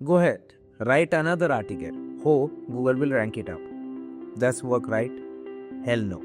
Go ahead, write another article. Hope Google will rank it up. That's work, right? Hell no.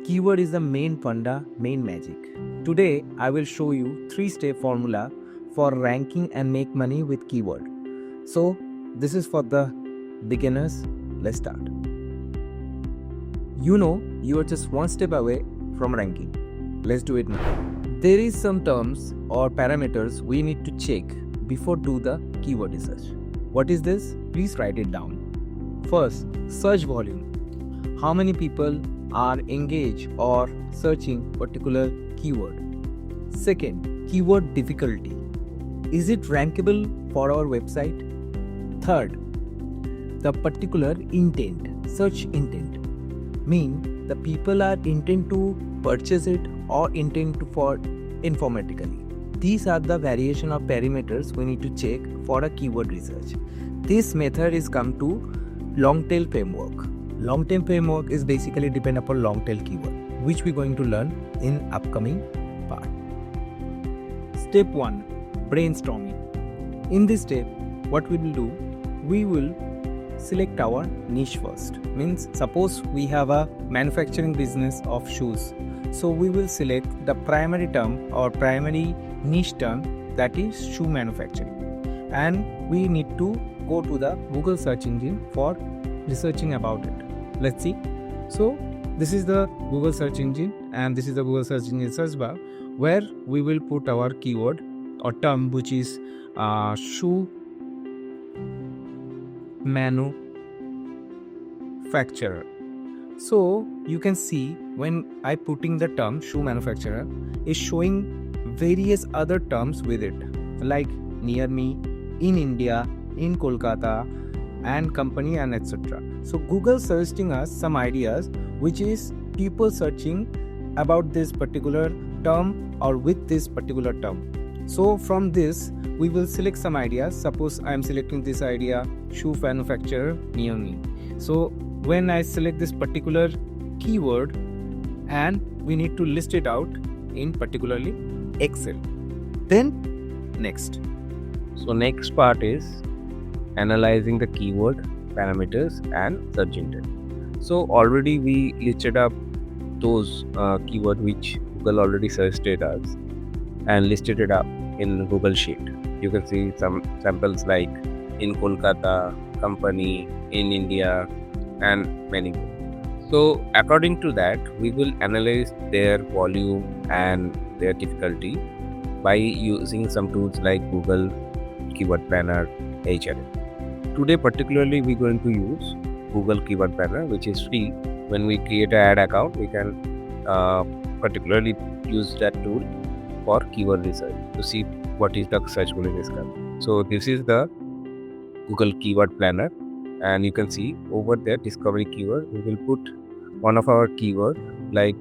Keyword is the main funda, main magic. Today, I will show you 3-step formula for ranking and make money with keyword. So, this is for the beginners. Let's start. You know, you are just one step away from ranking. Let's do it now. There is some terms or parameters we need to check before do the keyword research. What is this? Please write it down. First, search volume. How many people are engaged or searching particular keyword? Second, keyword difficulty. Is it rankable for our website? Third, the particular intent, search intent. Mean the people are intent to purchase it or intent to for informatically. These are the variation of parameters we need to check for a keyword research. This method is come to long tail framework. Long tail framework is basically depend upon long tail keyword, which we're going to learn in upcoming part. Step 1, brainstorming. In this step, what we will do, we will select our niche first. Means suppose we have a manufacturing business of shoes. So we will select the primary term or primary niche term, that is shoe manufacturing. And we need to go to the Google search engine for researching about it. Let's see. So this is the Google search engine and this is the Google search engine search bar where we will put our keyword or term, which is shoe manufacturer. So you can see when I putting the term shoe manufacturer is showing various other terms with it, like near me, in India, in Kolkata, and company and etc. So Google suggesting us some ideas which is people searching about this particular term or with this particular term. So from this we will select some ideas. Suppose I am selecting this idea, shoe manufacturer near me. So when I select this particular keyword and we need to list it out in particularly Excel. Then next. So next part is analyzing the keyword parameters and search intent. So already we listed up those keyword which Google already suggested us and listed it up in Google Sheet. You can see some samples like in Kolkata, company, in India, and many more. So according to that, we will analyze their volume and their difficulty by using some tools like Google Keyword Planner, HRM. Today particularly we're going to use Google Keyword Planner, which is free. When we create an ad account, we can particularly use that tool for keyword research to see what is the searchable in this country. So this is the Google Keyword Planner, and you can see over there discovery keyword, we will put one of our keyword like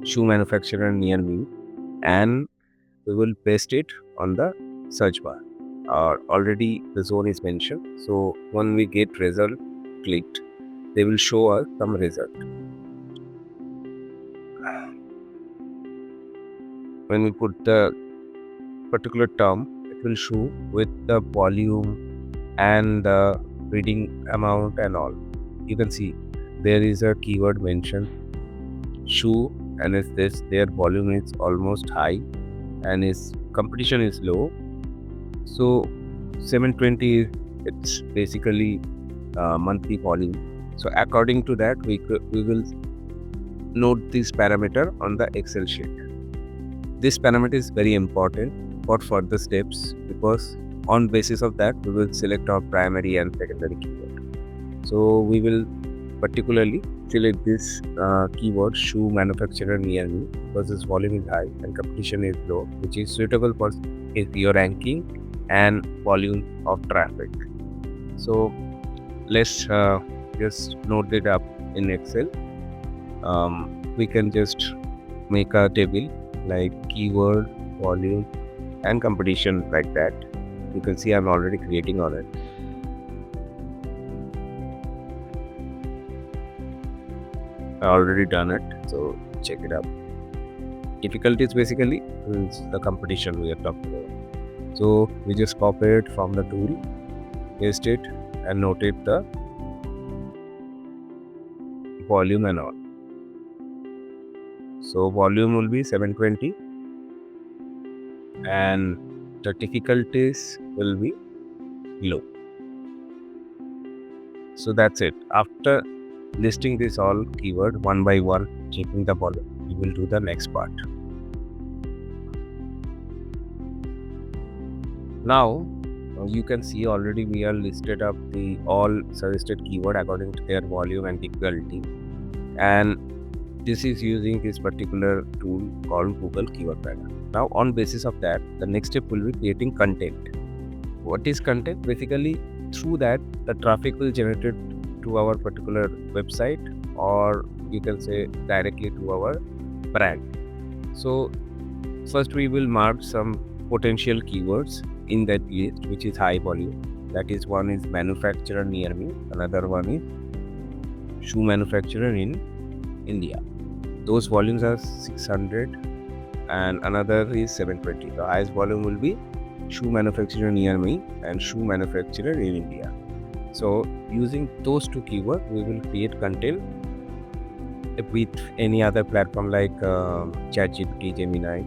shoe manufacturer near me, and we will paste it on the search bar. Already the zone is mentioned, so when we get result clicked, they will show us some result. When we put the particular term, it will show with the volume and the reading amount and all. You can see there is a keyword mentioned shoe, and it's this, their volume is almost high and its competition is low. So 720, it's basically monthly volume. So according to that, we will note this parameter on the Excel sheet. This parameter is very important for further steps because on basis of that we will select our primary and secondary keyword. So we will particularly select this keyword shoe manufacturer near me because its volume is high and competition is low, which is suitable for your ranking and volume of traffic. So let's just note it up in Excel. We can just make a table like keyword, volume, and competition like that. You can see I'm already creating on it. I already done it, so check it out. Difficulties basically is the competition we are talking about. So we just copy it from the tool, paste it, and notate the volume and all. So volume will be 720 and the difficulties will be low. So that's it. After listing this all keyword one by one, checking the volume, we will do the next part. Now you can see already we are listed up the all suggested keyword according to their volume and difficulty, and this is using this particular tool called Google Keyword Planner. Now on basis of that, the next step will be creating content. What is content? Basically through that the traffic will generate to our particular website, or you can say directly to our brand. So first we will mark some potential keywords in that list which is high volume. That is, one is manufacturer near me, another one is shoe manufacturer in India. Those volumes are 600 and another is 720. The highest volume will be shoe manufacturer near me and shoe manufacturer in India. So using those two keywords, we will create content with any other platform like ChatGPT, Gemini,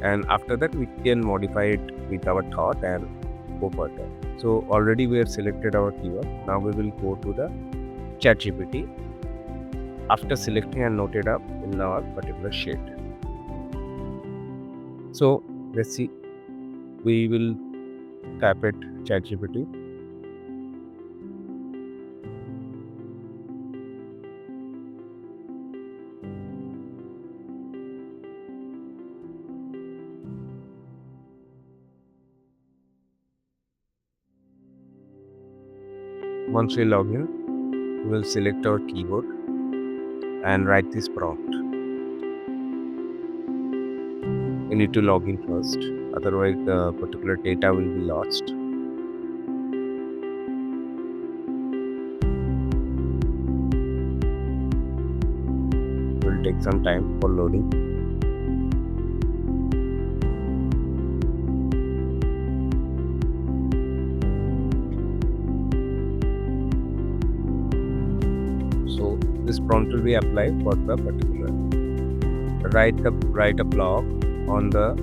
and after that we can modify it with our thought and go further. So already we have selected our keyword. Now we will go to the ChatGPT after selecting and noted up in our particular sheet. So let's see, we will tap it ChatGPT. Once we log in, we will select our keyword and write this prompt. We need to log in first, otherwise the particular data will be lost. It will take some time for loading. So this prompt will be applied for the particular. Write a blog on the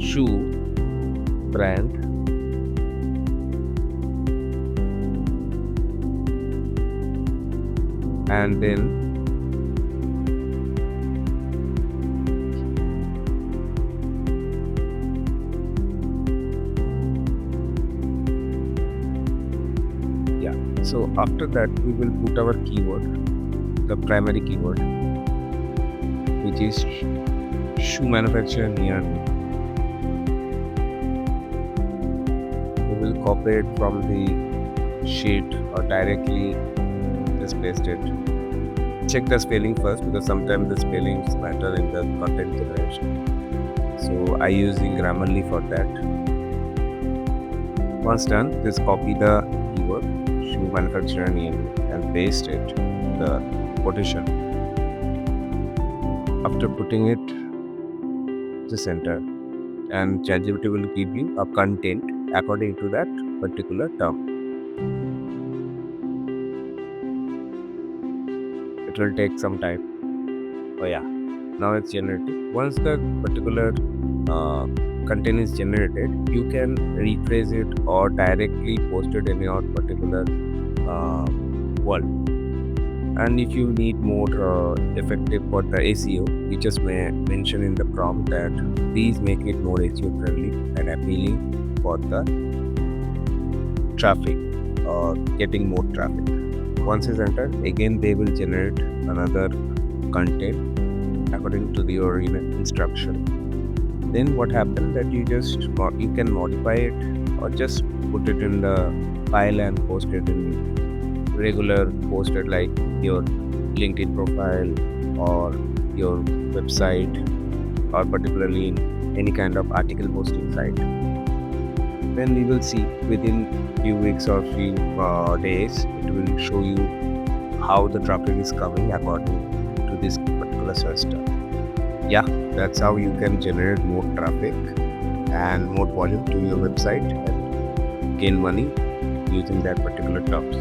shoe brand and then so after that we will put our keyword, the primary keyword, which is shoe manufacturer near me. We will copy it from the sheet or directly just paste it. Check the spelling first, because sometimes the spellings matter in the content generation. So I using Grammarly for that. Once done, just copy the keyword shoe manufacturer near me and paste it the quotation. After putting it, just enter, and ChatGPT will give you a content according to that particular term. It will take some time. Oh yeah, now it's generated. Once the particular content is generated, you can rephrase it or directly post it in your particular world. And if you need more effective for the SEO, you just may mention in the prompt that please make it more SEO friendly and appealing for the traffic or getting more traffic. Once it's entered, again they will generate another content according to your instruction. Then what happens that you can modify it or just put it in the file and post it in regular posted like your LinkedIn profile or your website, or particularly in any kind of article posting site. Then we will see within few weeks or few days, it will show you how the traffic is coming according to this particular search term. Yeah, that's how you can generate more traffic and more volume to your website gain money using that particular terms.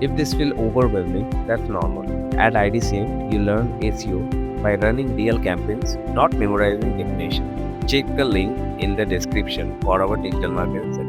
If this feels overwhelming, that's normal. At IDCM, you learn SEO by running real campaigns, not memorizing definition. Check the link in the description for our digital marketing certificate.